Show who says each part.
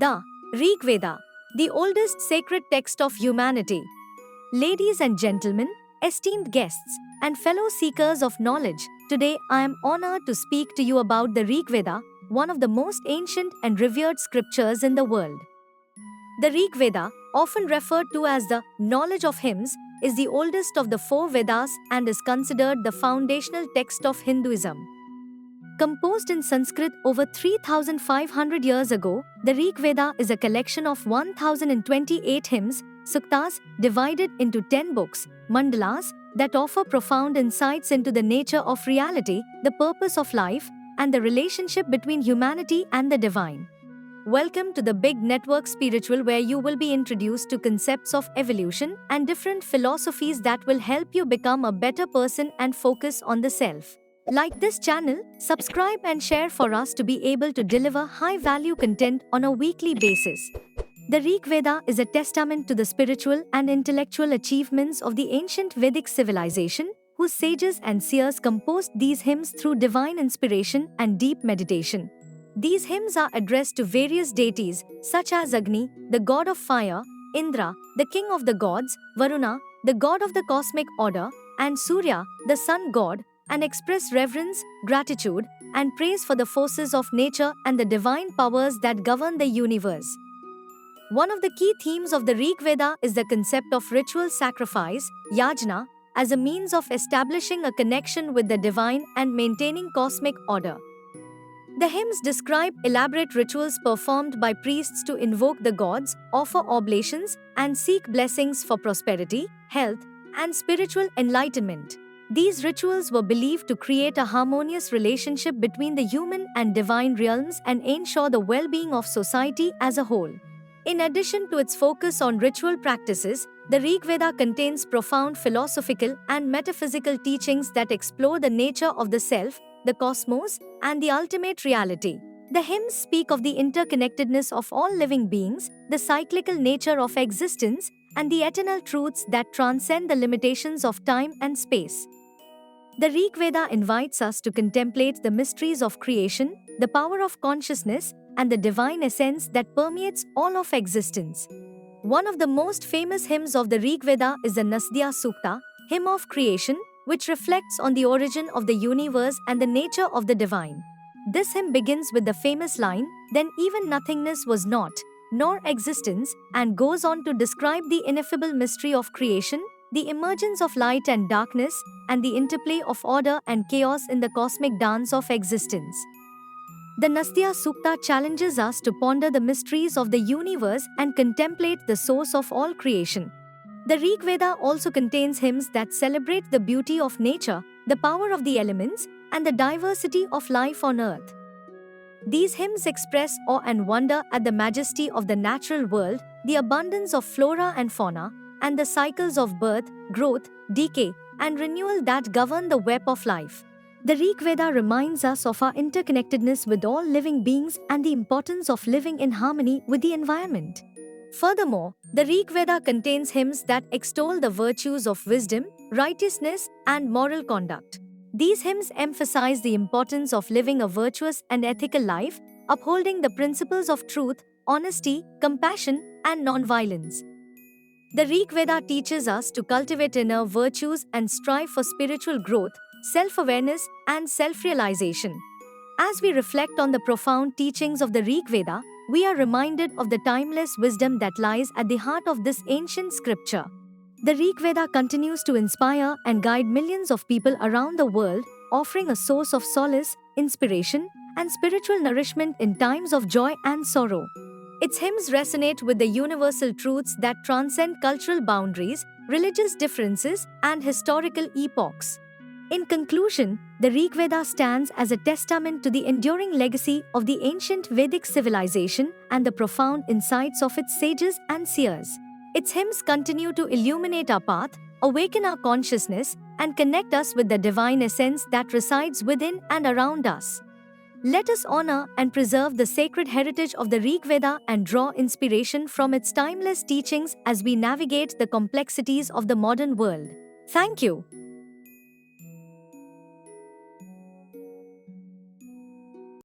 Speaker 1: The Rig Veda, the oldest sacred text of humanity. Ladies and gentlemen, esteemed guests, and fellow seekers of knowledge, today I am honored to speak to you about the Rig Veda, one of the most ancient and revered scriptures in the world. The Rig Veda, often referred to as the knowledge of hymns, is the oldest of the four Vedas and is considered the foundational text of Hinduism. Composed in Sanskrit over 3,500 years ago, the Rig Veda is a collection of 1,028 hymns, suktas, divided into 10 books, mandalas, that offer profound insights into the nature of reality, the purpose of life, and the relationship between humanity and the divine. Welcome to the Big Network Spiritual, where you will be introduced to concepts of evolution and different philosophies that will help you become a better person and focus on the self. Like this channel, subscribe and share for us to be able to deliver high-value content on a weekly basis. The Rig Veda is a testament to the spiritual and intellectual achievements of the ancient Vedic civilization, whose sages and seers composed these hymns through divine inspiration and deep meditation. These hymns are addressed to various deities, such as Agni, the god of fire, Indra, the king of the gods, Varuna, the god of the cosmic order, and Surya, the sun god, and express reverence, gratitude, and praise for the forces of nature and the divine powers that govern the universe. One of the key themes of the Rig Veda is the concept of ritual sacrifice, yajna, as a means of establishing a connection with the divine and maintaining cosmic order. The hymns describe elaborate rituals performed by priests to invoke the gods, offer oblations, and seek blessings for prosperity, health, and spiritual enlightenment. These rituals were believed to create a harmonious relationship between the human and divine realms and ensure the well-being of society as a whole. In addition to its focus on ritual practices, the Rig Veda contains profound philosophical and metaphysical teachings that explore the nature of the self, the cosmos, and the ultimate reality. The hymns speak of the interconnectedness of all living beings, the cyclical nature of existence, and the eternal truths that transcend the limitations of time and space. The Rig Veda invites us to contemplate the mysteries of creation, the power of consciousness, and the divine essence that permeates all of existence. One of the most famous hymns of the Rig Veda is the Nasdya Sukta, hymn of creation, which reflects on the origin of the universe and the nature of the divine. This hymn begins with the famous line, "Then even nothingness was not, nor existence," and goes on to describe the ineffable mystery of creation, the emergence of light and darkness, and the interplay of order and chaos in the cosmic dance of existence. The Nastya Sukta challenges us to ponder the mysteries of the universe and contemplate the source of all creation. The Rig Veda also contains hymns that celebrate the beauty of nature, the power of the elements, and the diversity of life on earth. These hymns express awe and wonder at the majesty of the natural world, the abundance of flora and fauna, and the cycles of birth, growth, decay, and renewal that govern the web of life. The Rig Veda reminds us of our interconnectedness with all living beings and the importance of living in harmony with the environment. Furthermore, the Rig Veda contains hymns that extol the virtues of wisdom, righteousness, and moral conduct. These hymns emphasize the importance of living a virtuous and ethical life, upholding the principles of truth, honesty, compassion, and non-violence. The Rig Veda teaches us to cultivate inner virtues and strive for spiritual growth, self-awareness, and self-realization. As we reflect on the profound teachings of the Rig Veda, we are reminded of the timeless wisdom that lies at the heart of this ancient scripture. The Rig Veda continues to inspire and guide millions of people around the world, offering a source of solace, inspiration, and spiritual nourishment in times of joy and sorrow. Its hymns resonate with the universal truths that transcend cultural boundaries, religious differences, and historical epochs. In conclusion, the Rig Veda stands as a testament to the enduring legacy of the ancient Vedic civilization and the profound insights of its sages and seers. Its hymns continue to illuminate our path, awaken our consciousness, and connect us with the divine essence that resides within and around us. Let us honor and preserve the sacred heritage of the Rig Veda and draw inspiration from its timeless teachings as we navigate the complexities of the modern world. Thank you.